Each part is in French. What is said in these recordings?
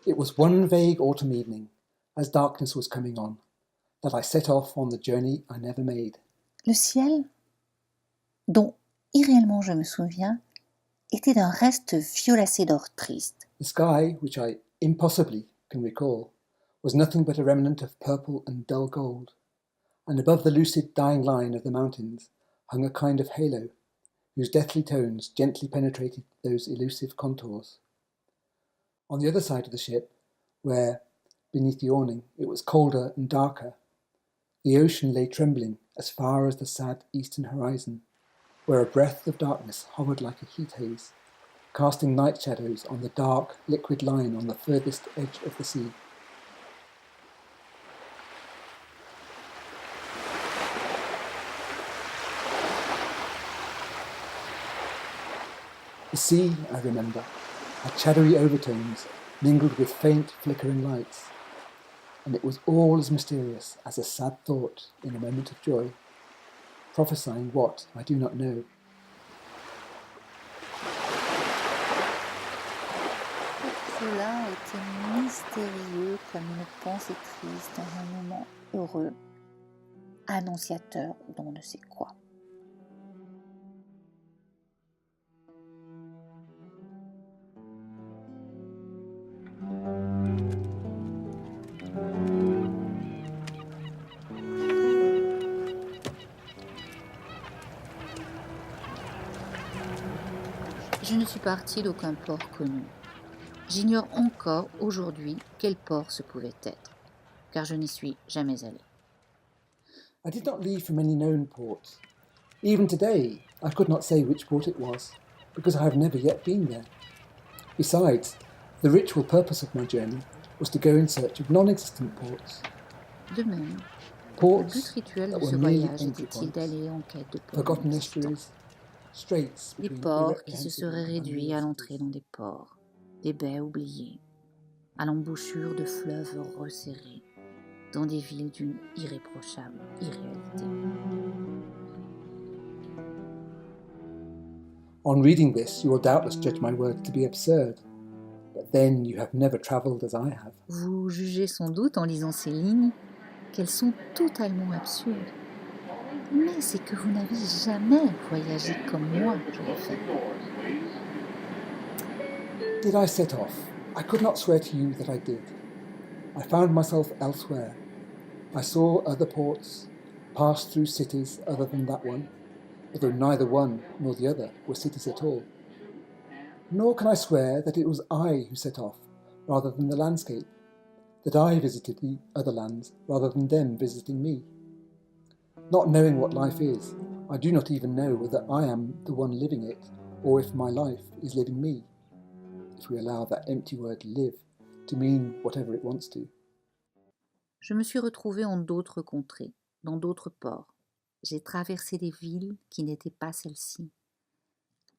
It was one vague autumn evening, as darkness was coming on, that I set off on the journey I never made. Le ciel, dont irréellement je me souviens, était d'un reste violacé d'or triste. The sky, which I impossibly can recall, was nothing but a remnant of purple and dull gold, and above the lucid dying line of the mountains hung a kind of halo, whose deathly tones gently penetrated those elusive contours. On the other side of the ship, where, beneath the awning, it was colder and darker, the ocean lay trembling as far as the sad eastern horizon, where a breath of darkness hovered like a heat haze, casting night shadows on the dark, liquid line on the furthest edge of the sea. The sea, I remember, had shadowy overtones mingled with faint, flickering lights, and it was all as mysterious as a sad thought in a moment of joy, prophesying what I do not know. Cela était mystérieux comme une pensée triste dans un moment heureux, annonciateur d'on ne sait quoi. Je ne suis partie d'aucun port connu. J'ignore encore aujourd'hui quel port ce pouvait être, car je n'y suis jamais allée. I did not leave from any known port. Even today, I could not say which port it was, because I have never yet been there. Besides, the ritual purpose of my journey was to go in search of non-existent ports. De même, le Ports but rituel that de were ce merely voyage entry était-il points, d'aller en quête de ports forgotten inexistants, estuaries, straits des between ports qui se irreprehensible seraient and réduits unreal à l'entrée cities. dans des ports, des baies oubliées, à l'embouchure de fleuves resserrés, dans des villes d'une irréprochable irréalité. On reading this, you will doubtless judge my words to be absurd, but then you have never travelled as I have. Vous jugez sans doute en lisant ces lignes qu'elles sont totalement absurdes. Mais c'est que vous n'avez jamais voyagé comme moi je l'ai fait. Did I set off? I could not swear to you that I did. I found myself elsewhere. I saw other ports, passed through cities other than that one, although neither one nor the other were cities at all. Nor can I swear that it was I who set off, rather than the landscape, that I visited the other lands, rather than them visiting me. Not knowing what life is, I do not even know whether I am the one living it, or if my life is living me, if we allow that empty word live to mean whatever it wants to. Je me suis retrouvée en d'autres contrées, dans d'autres ports. J'ai traversé des villes qui n'étaient pas celles-ci,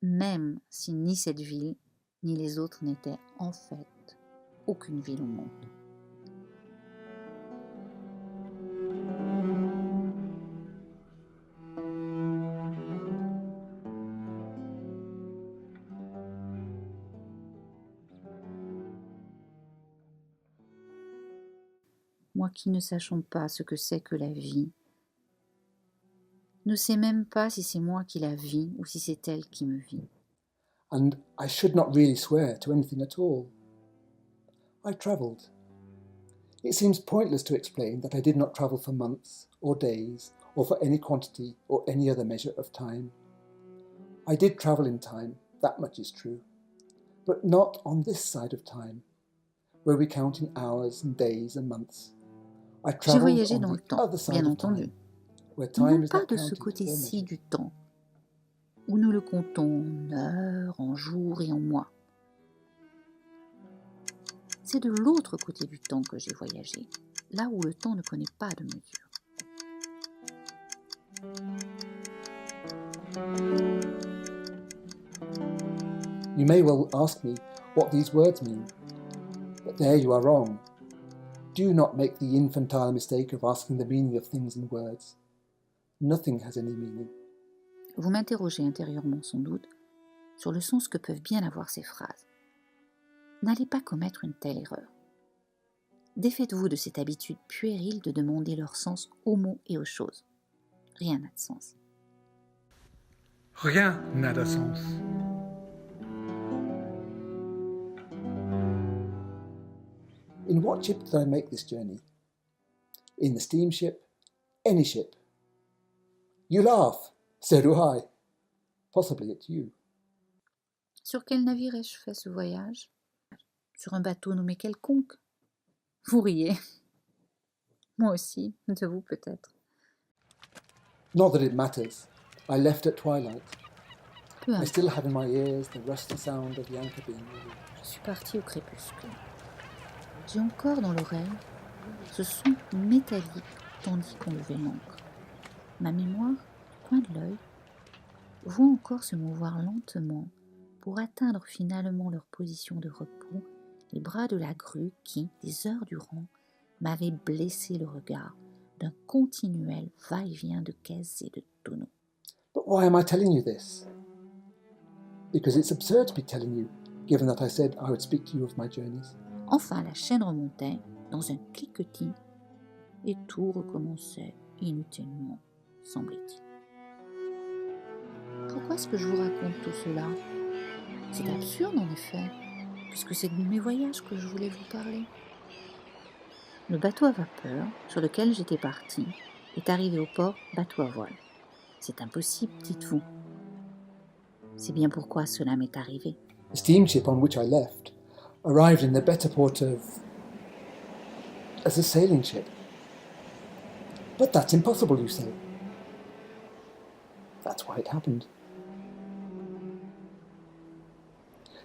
même si ni cette ville, ni les autres n'étaient en fait aucune ville au monde. Moi qui ne sachant pas ce que c'est que la vie, ne sais même pas si c'est moi qui la vis ou si c'est elle qui me vit. And I should not really swear to anything at all. I travelled. It seems pointless to explain that I did not travel for months, or days, or for any quantity, or any other measure of time. I did travel in time, that much is true, but not on this side of time, where we count in hours and days and months. I J'ai travelled voyagé on dans le the temps, other side bien of entendu, time, where time non is pas not de ce counted or côté-ci measured. du temps, où nous le comptons en heures, en jours et en mois. C'est de l'autre côté du temps que j'ai voyagé, là où le temps ne connaît pas de mesure. You may well ask me what these words mean, but there you are wrong. Do not make the infantile mistake of asking the meaning of things in words. Nothing has any meaning. Vous m'interrogez intérieurement sans doute sur le sens que peuvent bien avoir ces phrases. N'allez pas commettre une telle erreur. Défaites-vous de cette habitude puérile de demander leur sens aux mots et aux choses. Rien n'a de sens. Rien n'a de sens. In what ship did I make this journey? In the steamship? Any ship? You laugh. So do I. Possibly it's you. Sur quel navire ai-je fait ce voyage? Sur un bateau nommé quelconque? Vous riez. Moi aussi, de vous peut-être. Not that it matters. I left at twilight. Peu I importe. still have in my ears the rusty sound of the anchor being released. Je suis partie au crépuscule. J'ai encore dans l'oreille ce son métallique tandis qu'on levait l'ancre. Ma mémoire, du coin de l'œil, voit encore se mouvoir lentement pour atteindre finalement leur position de repos, les bras de la grue qui, des heures durant, m'avaient blessé le regard d'un continuel va-et-vient de caisses et de tonneaux. But why am I telling you this? Because it's absurd to be telling you, given that I said I would speak to you of my journeys. Enfin, la chaîne remontait dans un cliquetis et tout recommençait inutilement, semblait-il. Pourquoi est-ce que je vous raconte tout cela? C'est absurde en effet, puisque c'est de mes voyages que je voulais vous parler. Le bateau à vapeur sur lequel j'étais partie est arrivé au port bateau à voile. C'est impossible, dites-vous. C'est bien pourquoi cela m'est arrivé. The steamship on which I left arrived in the better port as a sailing ship. But that's impossible, you say. That's why it happened.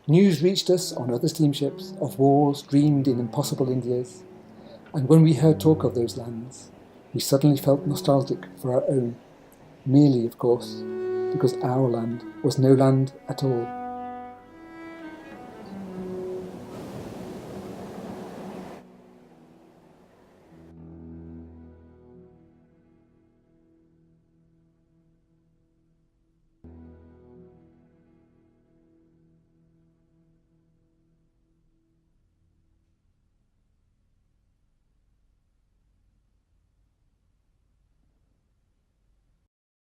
News reached us on other steamships of wars dreamed in impossible Indias, and when we heard talk of those lands, we suddenly felt nostalgic for our own, merely, of course, because our land was no land at all.